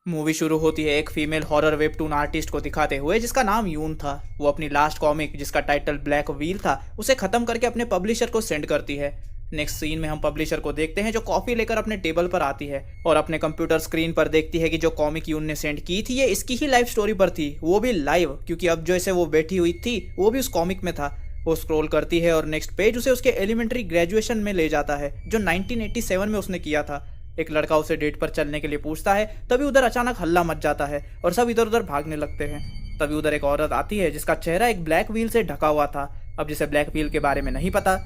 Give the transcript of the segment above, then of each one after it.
Movie शुरू होती है एक फीमेल हॉरर वेबटून आर्टिस्ट को दिखाते हुए जिसका नाम यून था। वो अपनी लास्ट कॉमिक जिसका टाइटल ब्लैक व्हील था उसे खत्म करके अपने पब्लिशर को सेंड करती है। नेक्स्ट सीन में हम पब्लिशर को देखते हैं जो कॉफी लेकर अपने टेबल पर आती है और अपने कंप्यूटर स्क्रीन पर देखती है कि जो कॉमिक यून ने सेंड की थी ये इसकी ही लाइव स्टोरी पर थी, वो भी लाइव, क्योंकि अब जैसे वो बैठी हुई थी वो भी उस कॉमिक में था। वो स्क्रॉल करती है और नेक्स्ट पेज उसे उसके एलिमेंट्री ग्रेजुएशन में ले जाता है जो 1987 में उसने किया था। एक लड़का उसे डेट पर चलने के लिए पूछता है, तभी उधर अचानक हल्ला मच जाता है और सब इधर उधर भागने लगते हैं। तभी उधर एक औरत आती है जिसका चेहरा एक ब्लैक व्हील से ढका हुआ था। अब जिसे ब्लैक व्हील के बारे में नहीं पता,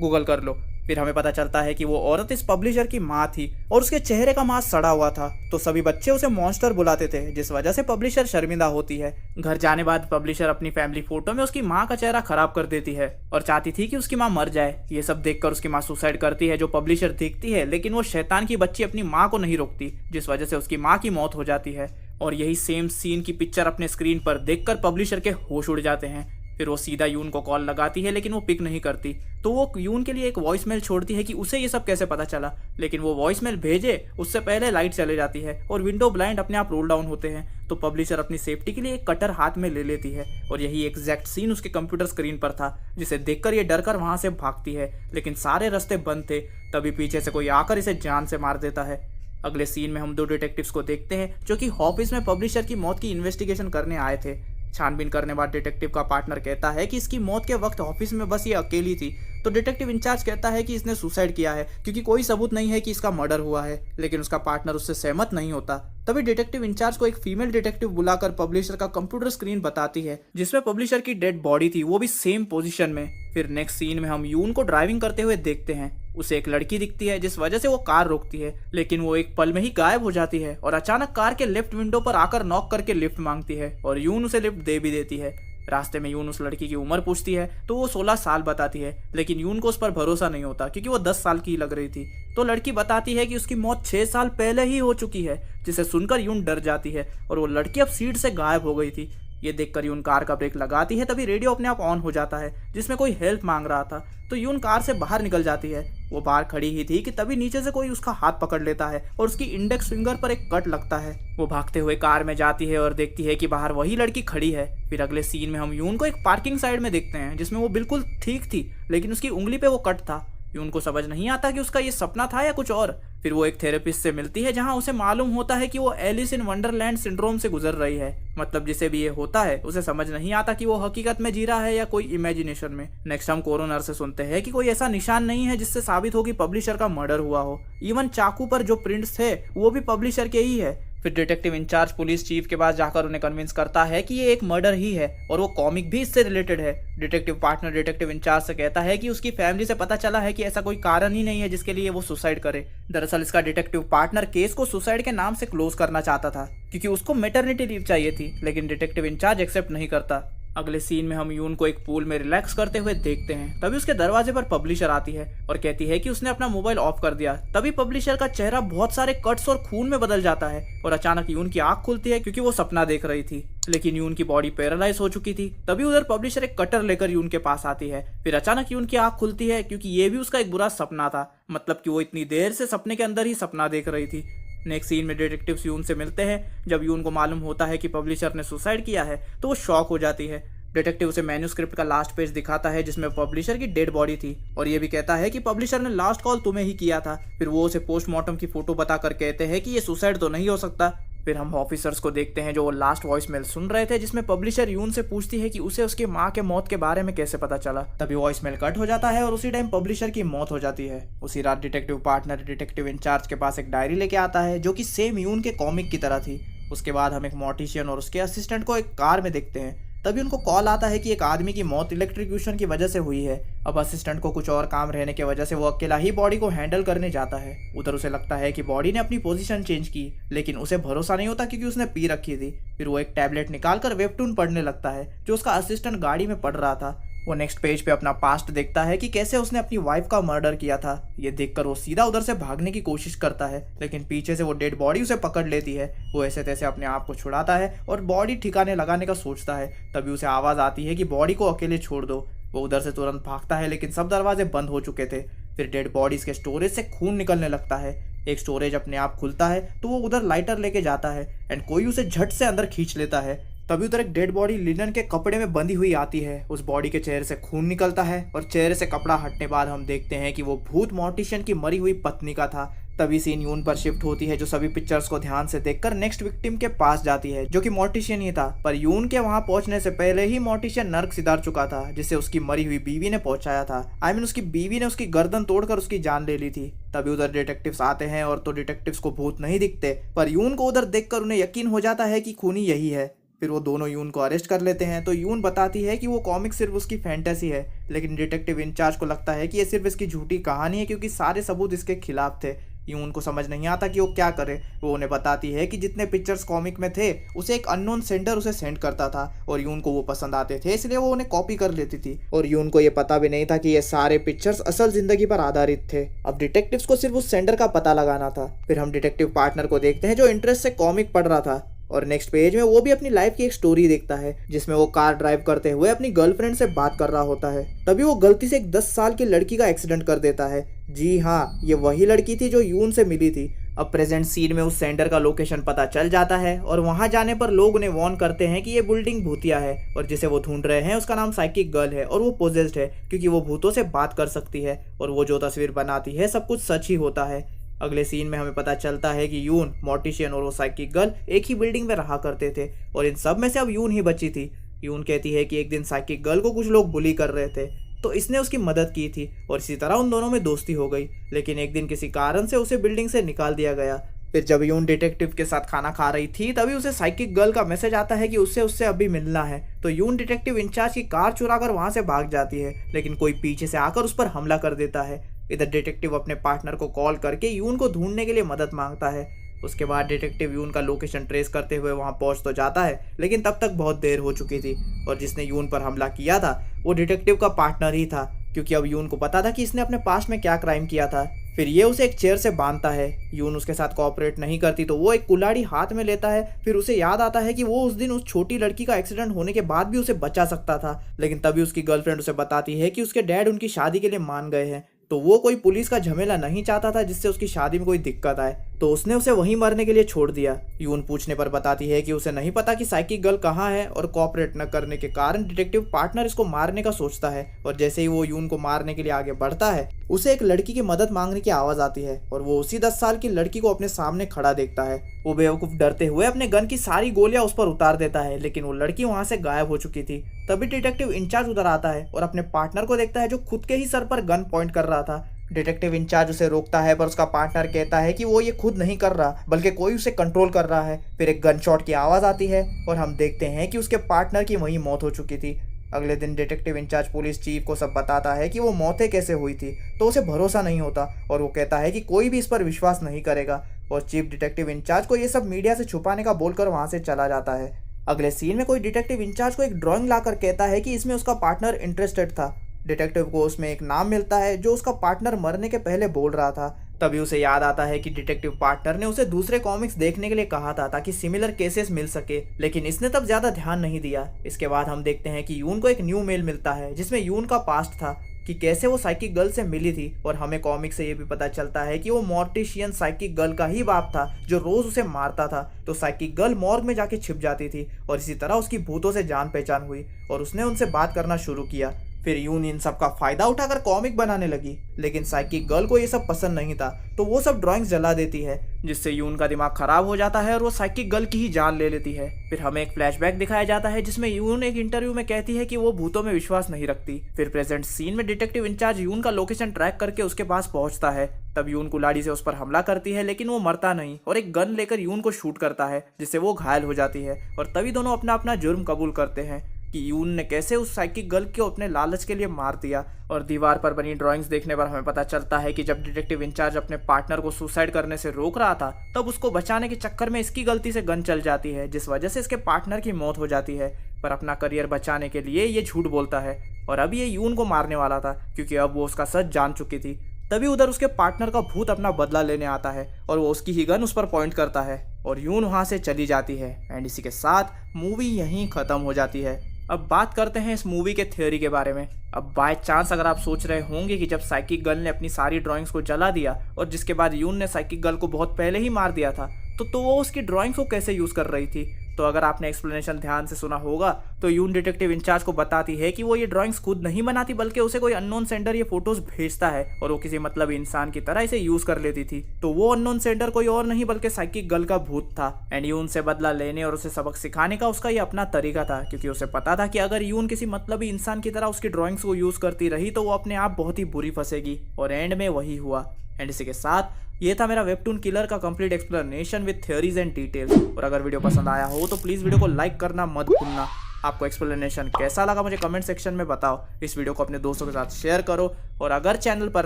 गूगल कर लो। फिर हमें पता चलता है कि वो औरत इस पब्लिशर की माँ थी और उसके चेहरे का मांस सड़ा हुआ था, तो सभी बच्चे उसे मॉन्स्टर बुलाते थे जिस वजह से पब्लिशर शर्मिंदा होती है। घर जाने बाद पब्लिशर अपनी फैमिली फोटो में उसकी माँ का चेहरा खराब कर देती है और चाहती थी कि उसकी माँ मर जाए। ये सब देखकर उसकी माँ सुसाइड करती है जो पब्लिशर देखती है, लेकिन वो शैतान की बच्ची अपनी माँ को नहीं रोकती जिस वजह से उसकी माँ की मौत हो जाती है। और यही सेम सीन की पिक्चर अपने स्क्रीन पर देखकर पब्लिशर के होश उड़ जाते हैं। फिर वो सीधा यून को कॉल लगाती है लेकिन वो पिक नहीं करती, तो वो यून के लिए एक वॉइस मेल छोड़ती है कि उसे ये सब कैसे पता चला। लेकिन वो वॉइस मेल भेजे उससे पहले लाइट चले जाती है और विंडो ब्लाइंड अपने आप रोल डाउन होते हैं। तो पब्लिशर अपनी सेफ्टी के लिए एक कटर हाथ में ले लेती है और यही एग्जैक्ट सीन उसके कंप्यूटर स्क्रीन पर था, जिसे देखकर ये डरकर वहां से भागती है, लेकिन सारे रास्ते बंद थे। तभी पीछे से कोई आकर इसे जान से मार देता है। अगले सीन में हम दो डिटेक्टिव्स को देखते हैं जो कि ऑफिस में पब्लिशर की मौत की इन्वेस्टिगेशन करने आए थे। छानबीन करने बाद डिटेक्टिव का पार्टनर कहता है कि इसकी मौत के वक्त ऑफिस में बस ये अकेली थी, तो डिटेक्टिव इंचार्ज कहता है कि इसने सुसाइड किया है क्योंकि कोई सबूत नहीं है कि इसका मर्डर हुआ है, लेकिन उसका पार्टनर उससे सहमत नहीं होता। तभी डिटेक्टिव इंचार्ज को एक फीमेल डिटेक्टिव बुलाकर पब्लिशर का कंप्यूटर स्क्रीन बताती है जिसमें पब्लिशर की डेड बॉडी थी, वो भी सेम पोजीशन में। फिर नेक्स्ट सीन में हम यून को ड्राइविंग करते हुए देखते हैं। उसे एक लड़की दिखती है जिस वजह से वो कार रोकती है, लेकिन वो एक पल में ही गायब हो जाती है और अचानक कार के लेफ्ट विंडो पर आकर नॉक करके लिफ्ट मांगती है और यून उसे लिफ्ट दे भी देती है। रास्ते में यून उस लड़की की उम्र पूछती है तो वो 16 साल बताती है, लेकिन यून को उस पर भरोसा नहीं होता क्योंकि वो 10 साल की लग रही थी। तो लड़की बताती है कि उसकी मौत 6 साल पहले ही हो चुकी है, जिसे सुनकर यून डर जाती है और वो लड़की अब सीट से गायब हो गई थी। ये देखकर यून कार का ब्रेक लगाती है, तभी रेडियो अपने आप ऑन हो जाता है जिसमें कोई हेल्प मांग रहा था। तो यून कार से बाहर निकल जाती है। वो बाहर खड़ी ही थी कि तभी नीचे से कोई उसका हाथ पकड़ लेता है और उसकी इंडेक्स फिंगर पर एक कट लगता है। वो भागते हुए कार में जाती है और देखती है कि बाहर वही लड़की खड़ी है। फिर अगले सीन में हम यून को एक पार्किंग साइड में देखते हैं जिसमें वो बिल्कुल ठीक थी, लेकिन उसकी उंगली पे वो कट था। यून को समझ नहीं आता कि उसका ये सपना था या कुछ और। फिर वो एक थेरेपिस्ट से मिलती है जहां उसे मालूम होता है कि वो एलिस इन वंडरलैंड सिंड्रोम से गुजर रही है। मतलब जिसे भी ये होता है उसे समझ नहीं आता कि वो हकीकत में जी रहा है या कोई इमेजिनेशन में। नेक्स्ट हम कोरोनर से सुनते हैं कि कोई ऐसा निशान नहीं है जिससे साबित हो कि पब्लिशर का मर्डर हुआ हो। इवन चाकू पर जो प्रिंट्स थे वो भी पब्लिशर के ही है। फिर डिटेक्टिव इंचार्ज पुलिस चीफ के पास जाकर उन्हें कन्विंस करता है कि ये एक मर्डर ही है और वो कॉमिक भी इससे रिलेटेड है। डिटेक्टिव पार्टनर डिटेक्टिव इंचार्ज से कहता है कि उसकी फैमिली से पता चला है कि ऐसा कोई कारण ही नहीं है जिसके लिए वो सुसाइड करे। दरअसल इसका डिटेक्टिव पार्टनर केस को सुसाइड के नाम से क्लोज करना चाहता था क्योंकि उसको मैटरनिटी लीव चाहिए थी, लेकिन डिटेक्टिव इंचार्ज एक्सेप्ट नहीं करता। अगले सीन में हम यून को एक पूल में रिलैक्स करते हुए देखते हैं। तभी उसके दरवाजे पर पब्लिशर आती है और कहती है कि उसने अपना मोबाइल ऑफ कर दिया। तभी पब्लिशर का चेहरा बहुत सारे कट्स और खून में बदल जाता है और अचानक यून की आंख खुलती है क्योंकि वो सपना देख रही थी, लेकिन यून की बॉडी पैरालाइज हो चुकी थी। तभी उधर पब्लिशर एक कटर लेकर यून के पास आती है। फिर अचानक यून की आंख खुलती है क्योंकि ये भी उसका एक बुरा सपना था, मतलब कि वो इतनी देर से सपने के अंदर ही सपना देख रही थी। नेक्स्ट सीन में डिटेक्टिव्स यून से मिलते हैं। जब यून को मालूम होता है कि पब्लिशर ने सुसाइड किया है तो वो शॉक हो जाती है। डिटेक्टिव उसे मैन्यूस्क्रिप्ट का लास्ट पेज दिखाता है जिसमें पब्लिशर की डेड बॉडी थी और ये भी कहता है कि पब्लिशर ने लास्ट कॉल तुम्हें ही किया था। फिर वो उसे पोस्टमार्टम की फोटो बताकर कहते हैं कि ये सुसाइड तो नहीं हो सकता। फिर हम ऑफिसर्स को देखते हैं जो वो लास्ट वॉइस मेल सुन रहे थे जिसमें पब्लिशर यून से पूछती है कि उसे उसकी माँ के मौत के बारे में कैसे पता चला। तभी वॉइस मेल कट हो जाता है और उसी टाइम पब्लिशर की मौत हो जाती है। उसी रात डिटेक्टिव पार्टनर डिटेक्टिव इंचार्ज के पास एक डायरी लेके आता है जो कि सेम यून के कॉमिक की तरह थी। उसके बाद हम एक मॉर्टिशियन और उसके असिस्टेंट को एक कार में देखते हैं। तभी उनको कॉल आता है कि एक आदमी की मौत इलेक्ट्रिक्यूशन की वजह से हुई है। अब असिस्टेंट को कुछ और काम रहने की वजह से वो अकेला ही बॉडी को हैंडल करने जाता है। उधर उसे लगता है कि बॉडी ने अपनी पोजीशन चेंज की, लेकिन उसे भरोसा नहीं होता क्योंकि उसने पी रखी थी। फिर वो एक टैबलेट निकालकर वेबटून पढ़ने लगता है जो उसका असिस्टेंट गाड़ी में पढ़ रहा था। वो नेक्स्ट पेज पे अपना पास्ट देखता है कि कैसे उसने अपनी वाइफ का मर्डर किया था। ये देखकर वो सीधा उधर से भागने की कोशिश करता है, लेकिन पीछे से वो डेड बॉडी उसे पकड़ लेती है। वो ऐसे तैसे अपने आप को छुड़ाता है और बॉडी ठिकाने लगाने का सोचता है। तभी उसे आवाज़ आती है कि बॉडी को अकेले छोड़ दो। वो उधर से तुरंत भागता है, लेकिन सब दरवाजे बंद हो चुके थे। फिर डेड बॉडीज के स्टोरेज से खून निकलने लगता है। एक स्टोरेज अपने आप खुलता है तो वो उधर लाइटर लेके जाता है एंड कोई उसे झट से अंदर खींच लेता है। तभी उधर एक डेड बॉडी लिनन के कपड़े में बंधी हुई आती है। उस बॉडी के चेहरे से खून निकलता है और चेहरे से कपड़ा हटने बाद हम देखते हैं कि वो भूत मॉर्टिशियन की मरी हुई पत्नी का था। तभी सीन यून पर शिफ्ट होती है जो सभी पिक्चर्स को ध्यान से देखकर नेक्स्ट विक्टिम के पास जाती है जो कि मॉर्टिशियन ही था। पर यून के वहां पहुंचने से पहले ही मॉर्टिशियन नर्क सिधार चुका था जिसे उसकी मरी हुई बीवी ने पहुंचाया था। उसकी बीवी ने उसकी गर्दन तोड़कर उसकी जान ले ली थी। तभी उधर डिटेक्टिव्स आते हैं और तो डिटेक्टिव्स को भूत नहीं दिखते, पर यून को उधर देखकर उन्हें यकीन हो जाता है कि खूनी यही है। फिर वो दोनों यून को अरेस्ट कर लेते हैं। तो यून बताती है कि वो कॉमिक सिर्फ उसकी फैंटेसी है, लेकिन डिटेक्टिव इंचार्ज को लगता है कि ये सिर्फ इसकी झूठी कहानी है क्योंकि सारे सबूत इसके खिलाफ थे। यून को समझ नहीं आता कि वो क्या करे। वो उन्हें बताती है कि जितने पिक्चर्स कॉमिक में थे उसे एक अननोन सेंडर उसे सेंड करता था और यून को वो पसंद आते थे, इसलिए वो उन्हें कॉपी कर लेती थी। और यून को ये पता भी नहीं था कि ये सारे पिक्चर्स असल जिंदगी पर आधारित थे। अब डिटेक्टिव्स को सिर्फ उस सेंडर का पता लगाना था। फिर हम डिटेक्टिव पार्टनर को देखते हैं जो इंटरेस्ट से कॉमिक पढ़ रहा था और नेक्स्ट पेज में वो भी अपनी लाइफ की एक स्टोरी देखता है जिसमें वो कार ड्राइव करते हुए अपनी गर्लफ्रेंड से बात कर रहा होता है। तभी वो गलती से एक 10 साल की लड़की का एक्सीडेंट कर देता है। जी हाँ, ये वही लड़की थी जो यून से मिली थी। अब प्रेजेंट सीन में उस सेंडर का लोकेशन पता चल जाता है और वहां जाने पर लोग उन्हें वार्न करते हैं कि ये बिल्डिंग भूतिया है और जिसे वो ढूंढ रहे हैं उसका नाम साइकिक गर्ल है और वो पोजेस्ड है क्योंकि वो भूतों से बात कर सकती है और वो जो तस्वीर बनाती है सब कुछ सच ही होता है। अगले सीन में हमें पता चलता है कि यून, मॉर्टिशियन और वो साइकिक गर्ल एक ही बिल्डिंग में रहा करते थे और इन सब में से अब यून ही बची थी। यून कहती है कि एक दिन साइकिक गर्ल को कुछ लोग बुली कर रहे थे तो इसने उसकी मदद की थी और इसी तरह उन दोनों में दोस्ती हो गई, लेकिन एक दिन किसी कारण से उसे बिल्डिंग से निकाल दिया गया। फिर जब यून डिटेक्टिव के साथ खाना खा रही थी तभी उसे साइकिक गर्ल का मैसेज आता है कि उससे अभी मिलना है। तो यून डिटेक्टिव इंचार्ज की कार चुरा कर वहां से भाग जाती है, लेकिन कोई पीछे से आकर उस पर हमला कर देता है। इधर डिटेक्टिव अपने पार्टनर को कॉल करके यून को ढूंढने के लिए मदद मांगता है। उसके बाद डिटेक्टिव यून का लोकेशन ट्रेस करते हुए वहां पहुंच तो जाता है, लेकिन तब तक बहुत देर हो चुकी थी और जिसने यून पर हमला किया था वो डिटेक्टिव का पार्टनर ही था, क्योंकि अब यून को पता था कि इसने अपने पास्ट में क्या क्राइम किया था। फिर ये उसे एक चेयर से बांधता है। यून उसके साथ कोऑपरेट नहीं करती तो वो एक कुल्हाड़ी हाथ में लेता है। फिर उसे याद आता है कि वो उस दिन उस छोटी लड़की का एक्सीडेंट होने के बाद भी उसे बचा सकता था, लेकिन तभी उसकी गर्लफ्रेंड उसे बताती है कि उसके डैड उनकी शादी के लिए मान गए हैं। तो वो कोई पुलिस का झमेला नहीं चाहता था जिससे उसकी शादी में कोई दिक्कत आए, तो उसने उसे वहीं मरने के लिए छोड़ दिया। यून पूछने पर बताती है कि उसे नहीं पता कि साइकिक गर्ल कहाँ है और कोऑपरेट न करने के कारण डिटेक्टिव पार्टनर इसको मारने का सोचता है। और जैसे ही वो यून को मारने के लिए आगे बढ़ता है उसे एक लड़की की मदद मांगने की आवाज आती है और वो उसी 10 साल की लड़की को अपने सामने खड़ा देखता है। वो बेवकूफ डरते हुए अपने गन की सारी गोलियां उस पर उतार देता है, लेकिन वो लड़की वहां से गायब हो चुकी थी। तभी डिटेक्टिव इंचार्ज उधर आता है और अपने पार्टनर को देखता है जो खुद के ही सर पर गन पॉइंट कर रहा था। डिटेक्टिव इंचार्ज उसे रोकता है पर उसका पार्टनर कहता है कि वो ये खुद नहीं कर रहा बल्कि कोई उसे कंट्रोल कर रहा है। फिर एक गन शॉट की आवाज आती है और हम देखते हैं कि उसके पार्टनर की वहीं मौत हो चुकी थी। अगले दिन डिटेक्टिव इंचार्ज पुलिस चीफ को सब बताता है कि वो मौतें कैसे हुई थी, तो उसे भरोसा नहीं होता और वो कहता है कि कोई भी इस पर विश्वास नहीं करेगा और चीफ डिटेक्टिव इंचार्ज को ये सब मीडिया से छुपाने का बोलकर वहां से चला जाता है। अगले सीन में कोई डिटेक्टिव इंचार्ज को एक ड्राइंग लाकर कहता है कि इसमें उसका पार्टनर इंटरेस्टेड था। डिटेक्टिव को उसमें एक नाम मिलता है जो उसका पार्टनर मरने के पहले बोल रहा था। तभी उसे याद आता है कि डिटेक्टिव पार्टनर ने उसे दूसरे कॉमिक्स देखने के लिए कहा था ताकि सिमिलर केसेस मिल सके, लेकिन इसने तब ज्यादा ध्यान नहीं दिया। इसके बाद हम देखते हैं कि यून को एक न्यू मेल मिलता है जिसमें यून का पास्ट था कि कैसे वो साइकिक गर्ल से मिली थी और हमें कॉमिक से ये भी पता चलता है कि वो मॉर्टिशियन साइकिक गर्ल का ही बाप था जो रोज उसे मारता था। तो साइकिक गर्ल मॉर्ग में जाके छिप जाती थी और इसी तरह उसकी भूतों से जान पहचान हुई और उसने उनसे बात करना शुरू किया। फिर यून इन सब का फायदा उठाकर कॉमिक बनाने लगी, लेकिन साइकिक गर्ल को ये सब पसंद नहीं था तो वो सब ड्राइंग्स जला देती है, जिससे यून का दिमाग खराब हो जाता है और वो साइकिक गर्ल की ही जान ले लेती है। फिर हमें एक फ्लैशबैक दिखाया जाता है जिसमें यून एक इंटरव्यू में कहती है कि वो भूतों में विश्वास नहीं रखती। फिर प्रेजेंट सीन में डिटेक्टिव इंचार्ज यून का लोकेशन ट्रैक करके उसके पास पहुंचता है। तब यून कुल्हाड़ी से उस पर हमला करती है, लेकिन वो मरता नहीं और एक गन लेकर यून को शूट करता है जिससे वो घायल हो जाती है। और तभी दोनों अपना अपना जुर्म कबूल करते हैं कि यून ने कैसे उस साइकिक गर्ल को अपने लालच के लिए मार दिया। और दीवार पर बनी ड्राइंग्स देखने पर हमें पता चलता है कि जब डिटेक्टिव इंचार्ज अपने पार्टनर को सुसाइड करने से रोक रहा था तब उसको बचाने के चक्कर में इसकी गलती से गन चल जाती है, जिस वजह से इसके पार्टनर की मौत हो जाती है। पर अपना करियर बचाने के लिए ये झूठ बोलता है और अब ये यून को मारने वाला था क्योंकि अब वो उसका सच जान चुकी थी। तभी उधर उसके पार्टनर का भूत अपना बदला लेने आता है और वो उसकी ही गन उस पर पॉइंट करता है और यून वहां से चली जाती है। एंड इसी के साथ मूवी यहीं खत्म हो जाती है। अब बात करते हैं इस मूवी के थ्योरी के बारे में। अब बाय चांस अगर आप सोच रहे होंगे कि जब साइकिक गर्ल ने अपनी सारी ड्राइंग्स को जला दिया और जिसके बाद यून ने साइकिक गर्ल को बहुत पहले ही मार दिया था, तो वो उसकी ड्राइंग्स को कैसे यूज़ कर रही थी। तो अगर आपने एक्सप्लेनेशन ध्यान से सुना होगा तो यून डिटेक्टिव इंचार्ज को बताती है कि वो ये ड्राइंग्स खुद नहीं बनाती, बल्कि उसे कोई अननोन सेंडर ये फोटोज भेजता है और वो किसी मतलब इंसान की तरह इसे यूज कर लेती थी। तो वो अननोन सेंडर कोई और नहीं बल्कि साइकिक गर्ल का भूत था। एंड यून से बदला लेने और उसे सबक सिखाने का उसका ये अपना तरीका था, क्योंकि उसे पता था कि अगर यून किसी मतलबी इंसान की तरह उसकी ड्राइंग्स को यूज करती रही तो वो अपने आप बहुत ही बुरी फंसेगी। और एंड में वही हुआ। एंड इसी के साथ ये था मेरा वेबटून किलर का complete explanation with theories and details. और अगर वीडियो पसंद आया हो तो प्लीज़ वीडियो को लाइक करना मत भूलना। आपको एक्सप्लेनेशन कैसा लगा मुझे कमेंट सेक्शन में बताओ। इस वीडियो को अपने दोस्तों के साथ शेयर करो और अगर चैनल पर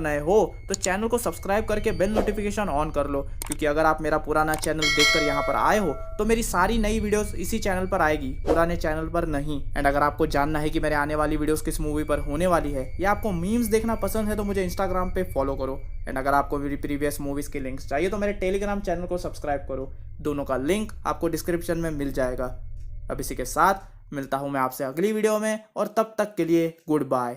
नए हो तो चैनल को सब्सक्राइब करके बेल नोटिफिकेशन ऑन कर लो, क्योंकि अगर आप मेरा पुराना चैनल देखकर यहाँ पर आए हो तो मेरी सारी नई वीडियोस इसी चैनल पर आएगी, पुराने चैनल पर नहीं। एंड अगर आपको जानना है कि मेरे आने वाली वीडियोस किस मूवी पर होने वाली है या आपको मीम्स देखना पसंद है तो मुझे इंस्टाग्राम पे फॉलो करो। एंड अगर आपको मेरी प्रीवियस मूवीज़ के लिंक्स चाहिए तो मेरे टेलीग्राम चैनल को सब्सक्राइब करो। दोनों का लिंक आपको डिस्क्रिप्शन में मिल जाएगा। अब इसी के साथ मिलता हूँ मैं आपसे अगली वीडियो में, और तब तक के लिए गुड बाय।